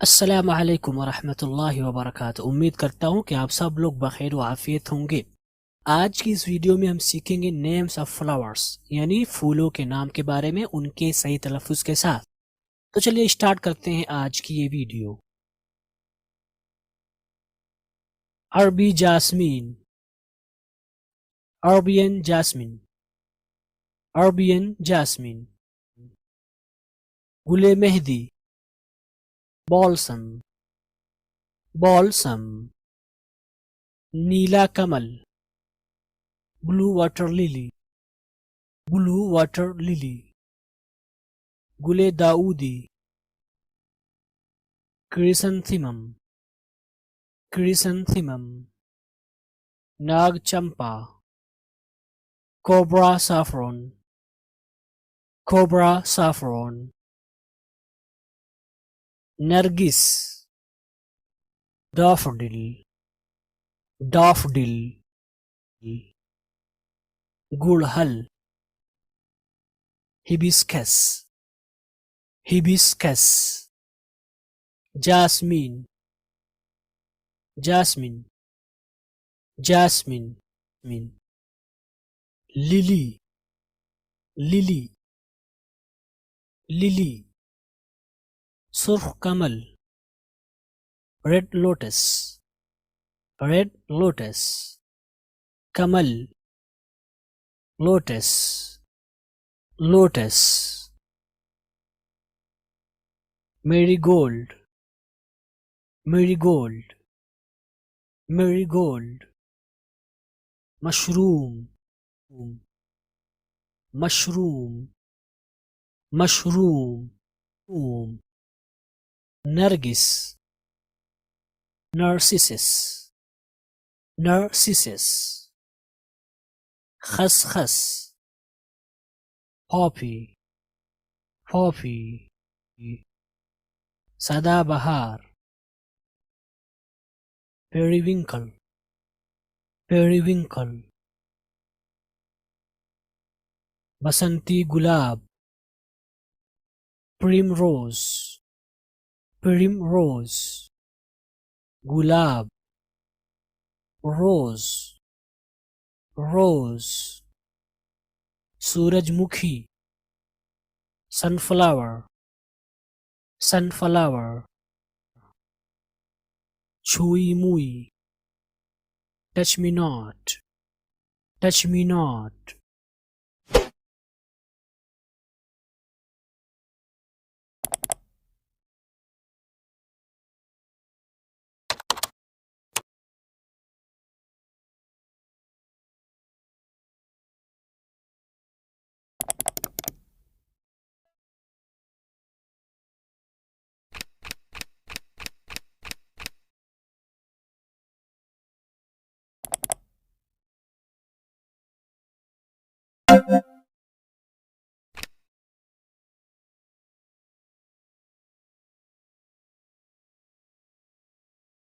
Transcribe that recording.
السلام علیکم ورحمۃ اللہ وبرکاتہ۔ امید کرتا ہوں کہ آپ سب لوگ بخیر و عافیت ہوں گے۔ آج کی اس ویڈیو میں ہم سیکھیں گے نیمز آف فلاورز، یعنی پھولوں کے نام کے بارے میں ان کے صحیح تلفظ کے ساتھ۔ تو چلیے اسٹارٹ کرتے ہیں آج کی یہ ویڈیو۔ عربی jasmine, Arabian jasmine, Arabian jasmine. گل مہدی، بالسم، بالسم۔ نیلا کمل، blue water lily, blue water lily. گل داؤدی، کرسنتھیمم، کرسنتھیمم۔ ناگ چمپا، کوبرا سافرون، کوبرا سافرون۔ نرگس، ڈافڈل، ڈافڈل۔ گڑہل، hibiscus, hibiscus. Jasmine, jasmine, jasmine. Lily, lily, lily. سرخ کمل، ریڈ لوٹس، ریڈ لوٹس۔ کمل، lotus, lotus. Marigold, marigold, marigold. Mushroom, mushroom, mushroom. نرگس، narcissus, narcissus. خسخس، poppy, poppy. سدا بہار، پیریونکل، پیریونکل۔ بسنتی گلاب، پریمروز، پریمروز۔ گلاب، روز، rose. سورج مکھی، سنفلاور، سنفلاور۔ چھوئی موئی، touch me not, touch me not.